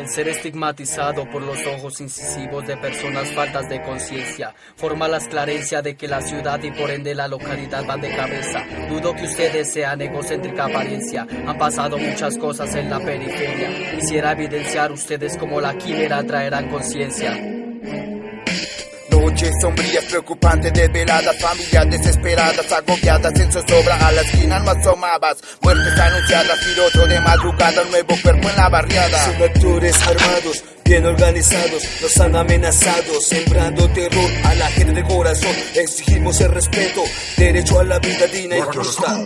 El ser estigmatizado por los ojos incisivos de personas faltas de conciencia forma la esclarencia de que la ciudad y por ende la localidad van de cabeza. Dudo que ustedes sean egocéntrica apariencia. Han pasado muchas cosas en la periferia. Quisiera evidenciar ustedes como la quimera traerán conciencia. Noches sombrías, preocupantes, desveladas, familias desesperadas, agobiadas en zozobra, a las esquinas más asomadas, muertes anunciadas, piloto de madrugada, un nuevo cuerpo en la barriada. Son actores armados, bien organizados, nos han amenazado, sembrando terror a la gente de corazón. Exigimos el respeto, derecho a la vida digna y justa.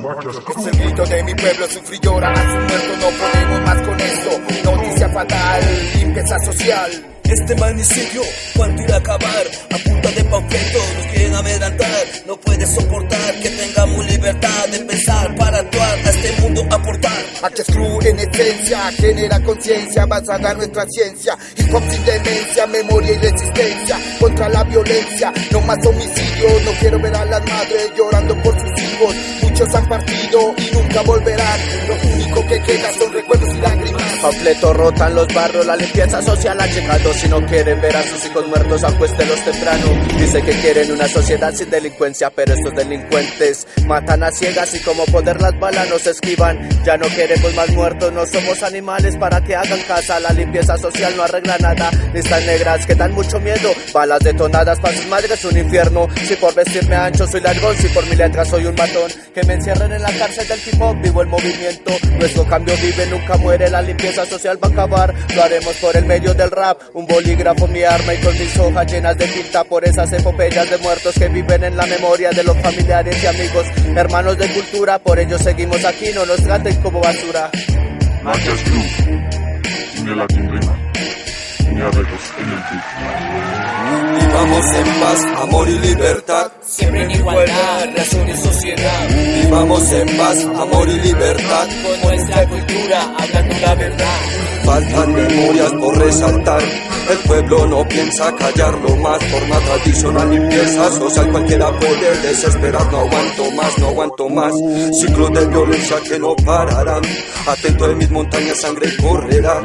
Es el grito de mi pueblo, sufre y llora a su muerto, no podemos más con esto. Noticia fatal, limpieza social. Este magnicidio, ¿cuánto irá a acabar? A punta de panfletos nos quieren amedrentar. No puedes soportar que tengamos libertad de pensar para actuar a este mundo aportar. H Crew en esencia, genera conciencia basada en nuestra ciencia. Hip hop sin demencia, memoria y resistencia contra la violencia. No más homicidios, no quiero ver a las madres llorando por sus hijos. Muchos han partido y nunca volverán. Lo único que queda son recuerdos y lágrimas. Panfletos rotan los barrios, la limpieza social ha llegado. Si no quieren ver a sus hijos muertos, acuéstelos temprano. Dice que quieren una sociedad sin delincuencia, pero estos delincuentes matan a ciegas y como poder las balas nos esquivan. Ya no queremos más muertos, no somos animales para que hagan casa. La limpieza social no arregla nada. Listas negras que dan mucho miedo, balas detonadas para sus madres un infierno. Si por vestirme ancho soy largón, si por mi letra soy un matón, que me encierren en la cárcel del hip hop, vivo el movimiento. Nuestro cambio vive, nunca muere, la limpieza social va a acabar. Lo haremos por el medio del rap, un bolígrafo, mi arma y con mis hojas llenas de tinta por esas epopeyas de muertos que viven en la memoria de los familiares y amigos, hermanos de cultura. Por ello seguimos aquí, no nos traten como basura. H Crew, une Latin Rima, une Records en el beat. Vivamos en paz, amor y libertad, siempre en igualdad, razón y sociedad. Vivamos en paz, amor y libertad, con nuestra cultura, hablando la verdad. Faltan memorias por resaltar, el pueblo no piensa callarlo más. Forma tradicional, limpieza social, cualquiera puede desesperar. No aguanto más, no aguanto más. Ciclos de violencia que no pararán. Atento en mis montañas, sangre correrá.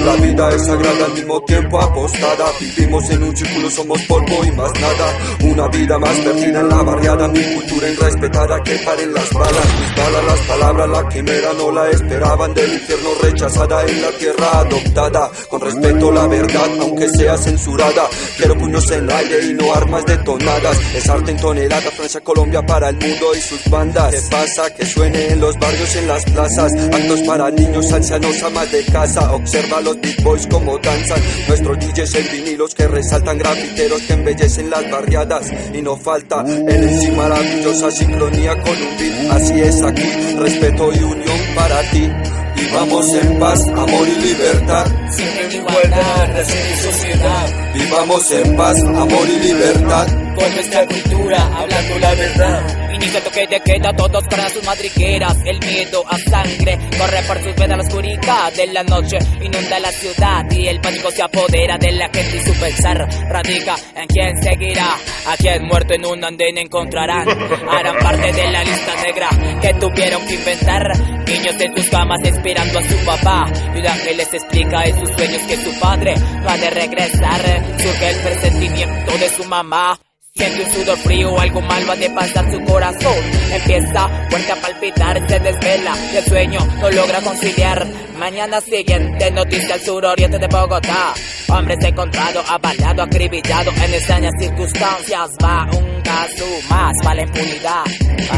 La vida es sagrada, al mismo tiempo apostada. Vivimos en un círculo, somos polvo y más nada. Una vida más perdida en la barriada, mi cultura irrespetada. Que paren las balas, mis balas, las palabras. La quimera no la esperaban, del infierno rechazada en la tierra adoptada. Con respeto la verdad, aunque sea censurada. Quiero puños en aire y no armas detonadas. Es arte en toneladas, Francia, Colombia para el mundo y sus bandas. ¿Qué pasa? Que suene en los barrios, en las plazas. Actos para niños, ancianos, amas de casa. Observa los big boys como danzan. Nuestros DJs en vinilos que resaltan, grafiteros que embellecen las barriadas. Y no falta en en sí maravillosa sincronía con un beat. Así es aquí, respeto y unión para ti. Vivamos en paz, amor y libertad, siempre en igualdad, razón y sociedad. Vivamos en paz, amor y libertad, con nuestra cultura, hablando la verdad. Inicia toque de queda, todos con sus madrigueras. El miedo a sangre corre por sus venas, la oscuridad de la noche inunda la ciudad y el pánico se apodera de la gente y su pensar radica en quién seguirá. A quien muerto en un andén encontrarán. Harán parte de la lista negra que tuvieron que inventar. Niños en sus camas esperando a su papá y un ángel les explica en sus sueños que su padre va de regresar. Surge el presentimiento de su mamá. Siente un sudor frío, algo mal va de pasar su corazón. Empieza fuerte a palpitar, se desvela y el sueño no logra conciliar. Mañana siguiente, noticia al suroriente de Bogotá. Hombre se encontrado, abalado, acribillado en extrañas circunstancias. Va un caso más, va la impunidad.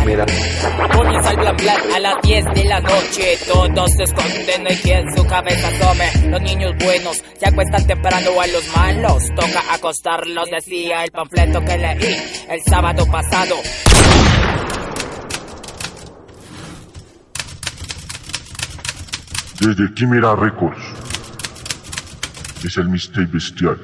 Mira. Comienza el blan blan a las 10 de la noche. Todos se esconden, no hay quien su cabeza asome. Los niños buenos se acuestan temprano, a los malos toca acostarlos, decía el panfleto que leí el sábado pasado. Desde Quimera Records es el Mixtape Bestial.